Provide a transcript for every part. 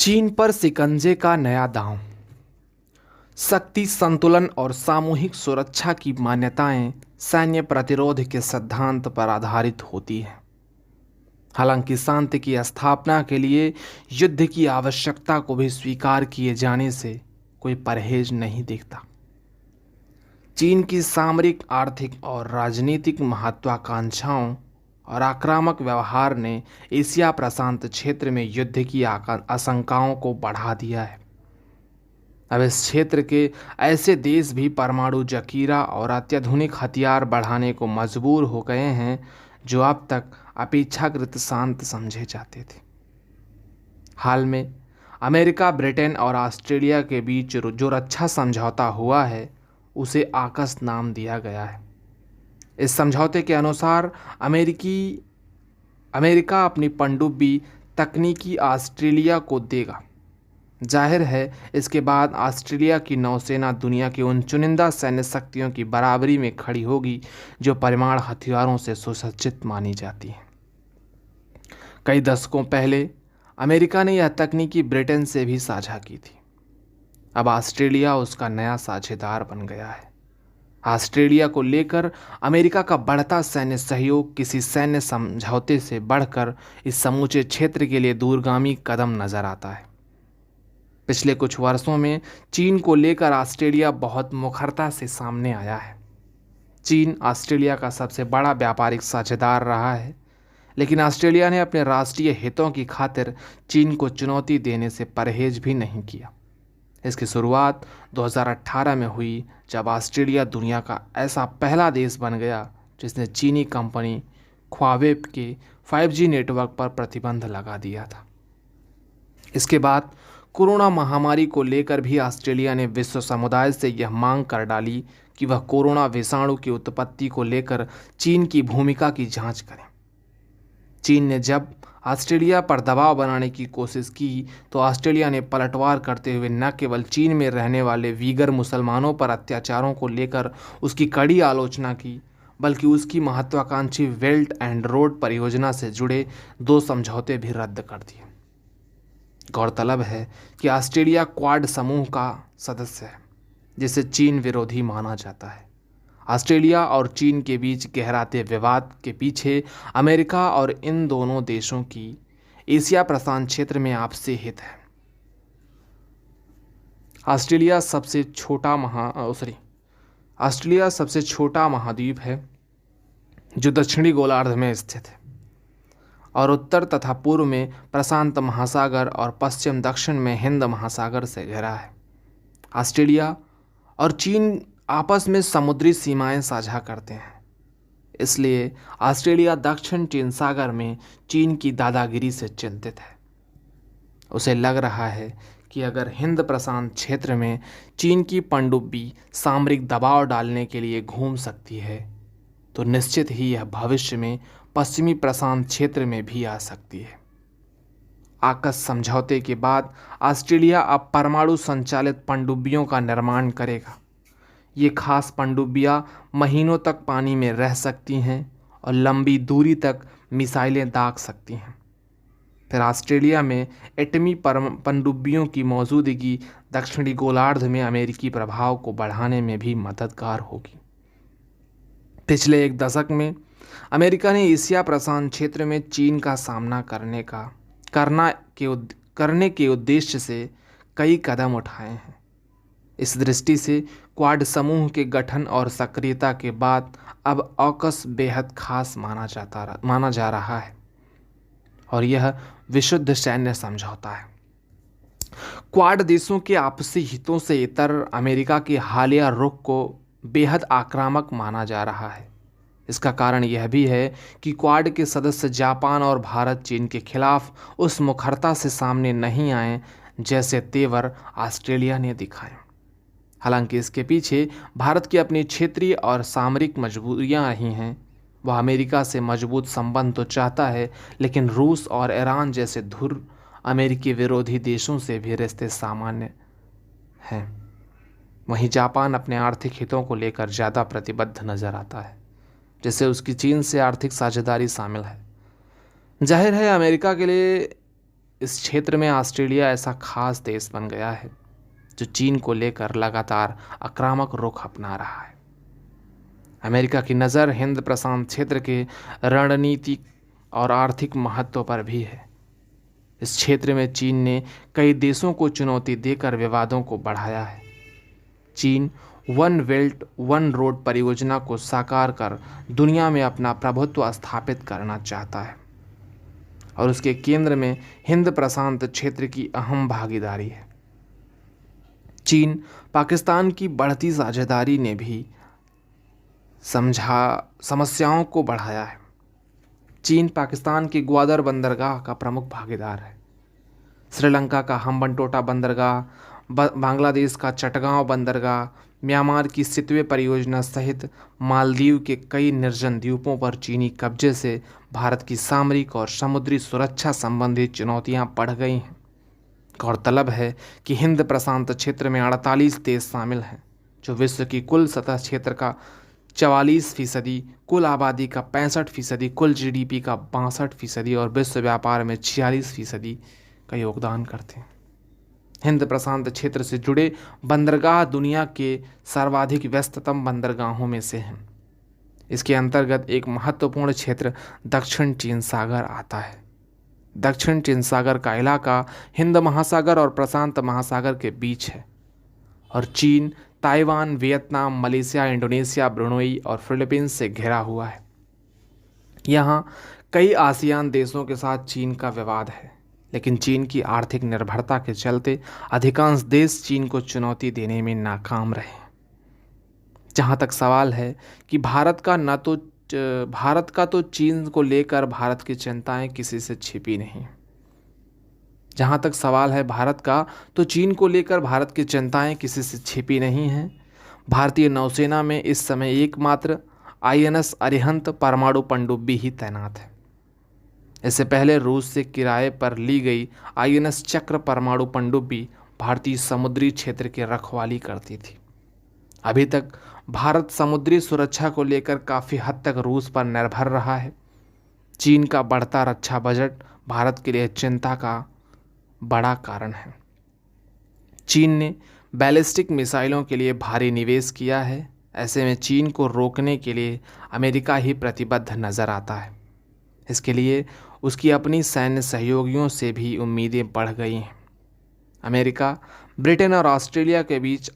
चीन पर शिकंजे का नया दांव। शक्ति संतुलन और सामूहिक सुरक्षा की मान्यताएं सैन्य प्रतिरोध के सिद्धांत पर आधारित होती हैं। हालांकि शांति की स्थापना के लिए युद्ध की आवश्यकता को भी स्वीकार किए जाने से कोई परहेज नहीं दिखता। चीन की सामरिक, आर्थिक और राजनीतिक महत्वाकांक्षाओं और आक्रामक व्यवहार ने एशिया प्रशांत क्षेत्र में युद्ध की आशंकाओं को बढ़ा दिया है। अब इस क्षेत्र के ऐसे देश भी परमाणु जखीरा और अत्याधुनिक हथियार बढ़ाने को मजबूर हो गए हैं जो अब तक अपेक्षाकृत शांत समझे जाते थे। हाल में अमेरिका, ब्रिटेन और ऑस्ट्रेलिया के बीच जो रक्षा समझौता हुआ है उसे आकस नाम दिया गया है। इस समझौते के अनुसार अमेरिका अपनी पनडुब्बी तकनीकी ऑस्ट्रेलिया को देगा। जाहिर है इसके बाद ऑस्ट्रेलिया की नौसेना दुनिया की उन चुनिंदा सैन्य शक्तियों की बराबरी में खड़ी होगी जो परमाणु हथियारों से सुसज्जित मानी जाती हैं। कई दशकों पहले अमेरिका ने यह तकनीकी ब्रिटेन से भी साझा की थी। अब ऑस्ट्रेलिया उसका नया साझेदार बन गया है। ऑस्ट्रेलिया को लेकर अमेरिका का बढ़ता सैन्य सहयोग किसी सैन्य समझौते से बढ़कर इस समूचे क्षेत्र के लिए दूरगामी कदम नजर आता है। पिछले कुछ वर्षों में चीन को लेकर ऑस्ट्रेलिया बहुत मुखरता से सामने आया है। चीन ऑस्ट्रेलिया का सबसे बड़ा व्यापारिक साझेदार रहा है, लेकिन ऑस्ट्रेलिया ने अपने राष्ट्रीय हितों की खातिर चीन को चुनौती देने से परहेज भी नहीं किया। इसकी शुरुआत 2018 में हुई जब ऑस्ट्रेलिया दुनिया का ऐसा पहला देश बन गया जिसने चीनी कंपनी ख्वावे के 5G नेटवर्क पर प्रतिबंध लगा दिया था। इसके बाद कोरोना महामारी को लेकर भी ऑस्ट्रेलिया ने विश्व समुदाय से यह मांग कर डाली कि वह कोरोना विषाणु की उत्पत्ति को लेकर चीन की भूमिका की जांच करें। चीन ने जब ऑस्ट्रेलिया पर दबाव बनाने की कोशिश की तो ऑस्ट्रेलिया ने पलटवार करते हुए न केवल चीन में रहने वाले वीगर मुसलमानों पर अत्याचारों को लेकर उसकी कड़ी आलोचना की, बल्कि उसकी महत्वाकांक्षी बेल्ट एंड रोड परियोजना से जुड़े 2 समझौते भी रद्द कर दिए। गौरतलब है कि ऑस्ट्रेलिया क्वाड समूह का सदस्य है जिसे चीन विरोधी माना जाता है। ऑस्ट्रेलिया और चीन के बीच गहराते विवाद के पीछे अमेरिका और इन दोनों देशों की एशिया प्रशांत क्षेत्र में आपसी हित है। ऑस्ट्रेलिया सबसे छोटा महाद्वीप है जो दक्षिणी गोलार्ध में स्थित है और उत्तर तथा पूर्व में प्रशांत महासागर और पश्चिम दक्षिण में हिंद महासागर से घिरा है। ऑस्ट्रेलिया और चीन आपस में समुद्री सीमाएं साझा करते हैं, इसलिए ऑस्ट्रेलिया दक्षिण चीन सागर में चीन की दादागिरी से चिंतित है। उसे लग रहा है कि अगर हिंद प्रशांत क्षेत्र में चीन की पनडुब्बी सामरिक दबाव डालने के लिए घूम सकती है तो निश्चित ही यह भविष्य में पश्चिमी प्रशांत क्षेत्र में भी आ सकती है। आकस समझौते के बाद ऑस्ट्रेलिया अब परमाणु संचालित पनडुब्बियों का निर्माण करेगा। ये खास पनडुब्बियां महीनों तक पानी में रह सकती हैं और लंबी दूरी तक मिसाइलें दाग सकती हैं। फिर ऑस्ट्रेलिया में एटमी पनडुब्बियों की मौजूदगी दक्षिणी गोलार्ध में अमेरिकी प्रभाव को बढ़ाने में भी मददगार होगी। पिछले 1 दशक में अमेरिका ने एशिया प्रशांत क्षेत्र में चीन का सामना करने के उद्देश्य से कई कदम उठाए हैं। इस दृष्टि से क्वाड समूह के गठन और सक्रियता के बाद अब ऑकस बेहद खास माना जा रहा है और यह विशुद्ध सैन्य समझौता है। क्वाड देशों के आपसी हितों से इतर अमेरिका के हालिया रुख को बेहद आक्रामक माना जा रहा है। इसका कारण यह भी है कि क्वाड के सदस्य जापान और भारत चीन के खिलाफ उस मुखरता से सामने नहीं आए जैसे तेवर ऑस्ट्रेलिया ने दिखाए। हालांकि इसके पीछे भारत की अपनी क्षेत्रीय और सामरिक मजबूरियां रही हैं। वह अमेरिका से मजबूत संबंध तो चाहता है, लेकिन रूस और ईरान जैसे धुर अमेरिकी विरोधी देशों से भी रिश्ते सामान्य हैं। वहीं जापान अपने आर्थिक हितों को लेकर ज़्यादा प्रतिबद्ध नजर आता है, जिससे उसकी चीन से आर्थिक साझेदारी शामिल है। जाहिर है अमेरिका के लिए इस क्षेत्र में ऑस्ट्रेलिया ऐसा खास देश बन गया है जो चीन को लेकर लगातार आक्रामक रुख अपना रहा है। अमेरिका की नज़र हिंद प्रशांत क्षेत्र के रणनीतिक और आर्थिक महत्व पर भी है। इस क्षेत्र में चीन ने कई देशों को चुनौती देकर विवादों को बढ़ाया है। चीन वन बेल्ट वन रोड परियोजना को साकार कर दुनिया में अपना प्रभुत्व स्थापित करना चाहता है और उसके केंद्र में हिंद प्रशांत क्षेत्र की अहम भागीदारी है। चीन पाकिस्तान की बढ़ती साझेदारी ने भी समस्याओं को बढ़ाया है। चीन पाकिस्तान की ग्वादर बंदरगाह का प्रमुख भागीदार है। श्रीलंका का हम्बनटोटा बंदरगाह, बांग्लादेश का चटगांव बंदरगाह, म्यांमार की सितवे परियोजना सहित मालदीव के कई निर्जन द्वीपों पर चीनी कब्जे से भारत की सामरिक और समुद्री सुरक्षा संबंधी चुनौतियां बढ़ गई हैं। गौरतलब है कि हिंद प्रशांत क्षेत्र में 48 देश शामिल हैं, जो विश्व की कुल सतह क्षेत्र का 44%, कुल आबादी का 65%, कुल जीडीपी का 62% और विश्व व्यापार में 46% का योगदान करते हैं। हिंद प्रशांत क्षेत्र से जुड़े बंदरगाह दुनिया के सर्वाधिक व्यस्ततम बंदरगाहों में से हैं। इसके अंतर्गत एक महत्वपूर्ण क्षेत्र दक्षिण चीन सागर आता है। दक्षिण चीन सागर का इलाका हिंद महासागर और प्रशांत महासागर के बीच है और चीन, Taiwan, Vietnam, Malaysia, Indonesia, Brunei और फिलीपींस से घिरा हुआ है। यहाँ कई आसियान देशों के साथ चीन का विवाद है, लेकिन चीन की आर्थिक निर्भरता के चलते अधिकांश देश चीन को चुनौती देने में नाकाम रहे। जहाँ तक सवाल है कि भारत का तो चीन को लेकर भारत की चिंताएं किसी से छिपी नहीं। जहाँ तक सवाल है भारत का, तो चीन को लेकर भारत की चिंताएं किसी से छिपी नहीं हैं। भारतीय नौसेना में इस समय एकमात्र INS अरिहंत परमाणु पनडुब्बी ही तैनात है। इससे पहले रूस से किराए पर ली गई INS चक्र परमाणु पनडुब्बी भारतीय समुद्री क्षेत्र की रखवाली करती थी। अभी तक भारत समुद्री सुरक्षा को लेकर काफ़ी हद तक रूस पर निर्भर रहा है। चीन का बढ़ता रक्षा बजट भारत के लिए चिंता का बड़ा कारण है। चीन ने बैलिस्टिक मिसाइलों के लिए भारी निवेश किया है। ऐसे में चीन को रोकने के लिए अमेरिका ही प्रतिबद्ध नज़र आता है। इसके लिए उसकी अपनी सैन्य सहयोगियों से भी उम्मीदें बढ़ गई हैं। अमेरिका, ब्रिटेन और ऑस्ट्रेलिया के बीच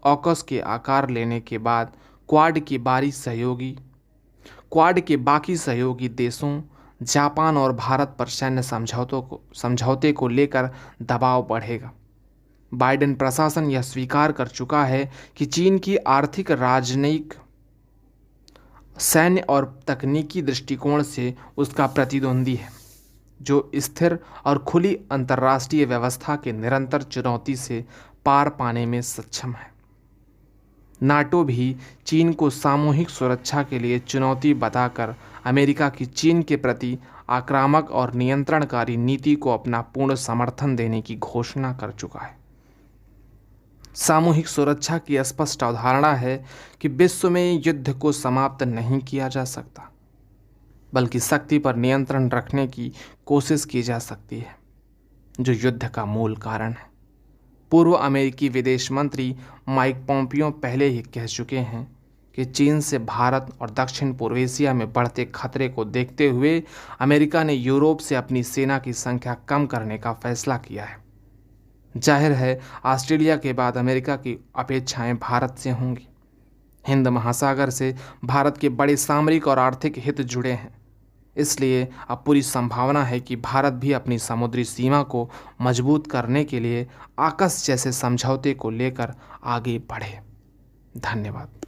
ऑकस के आकार लेने के बाद क्वाड के बाकी सहयोगी देशों जापान और भारत पर सैन्य समझौते को लेकर दबाव बढ़ेगा। बाइडेन प्रशासन यह स्वीकार कर चुका है कि चीन की आर्थिक, राजनयिक, सैन्य और तकनीकी दृष्टिकोण से उसका प्रतिद्वंदी है, जो स्थिर और खुली अंतर्राष्ट्रीय व्यवस्था के निरंतर चुनौती से पार पाने में सक्षम है। नाटो भी चीन को सामूहिक सुरक्षा के लिए चुनौती बताकर अमेरिका की चीन के प्रति आक्रामक और नियंत्रणकारी नीति को अपना पूर्ण समर्थन देने की घोषणा कर चुका है। सामूहिक सुरक्षा की स्पष्ट अवधारणा है कि विश्व में युद्ध को समाप्त नहीं किया जा सकता, बल्कि शक्ति पर नियंत्रण रखने की कोशिश की जा सकती है, जो युद्ध का मूल कारण है। पूर्व अमेरिकी विदेश मंत्री माइक पोम्पियो पहले ही कह चुके हैं कि चीन से भारत और दक्षिण पूर्व एशिया में बढ़ते खतरे को देखते हुए अमेरिका ने यूरोप से अपनी सेना की संख्या कम करने का फैसला किया है। जाहिर है ऑस्ट्रेलिया के बाद अमेरिका की अपेक्षाएं भारत से होंगी। हिंद महासागर से भारत के बड़े सामरिक और आर्थिक हित जुड़े हैं, इसलिए अब पूरी संभावना है कि भारत भी अपनी समुद्री सीमा को मजबूत करने के लिए AUKUS जैसे समझौते को लेकर आगे बढ़े। धन्यवाद।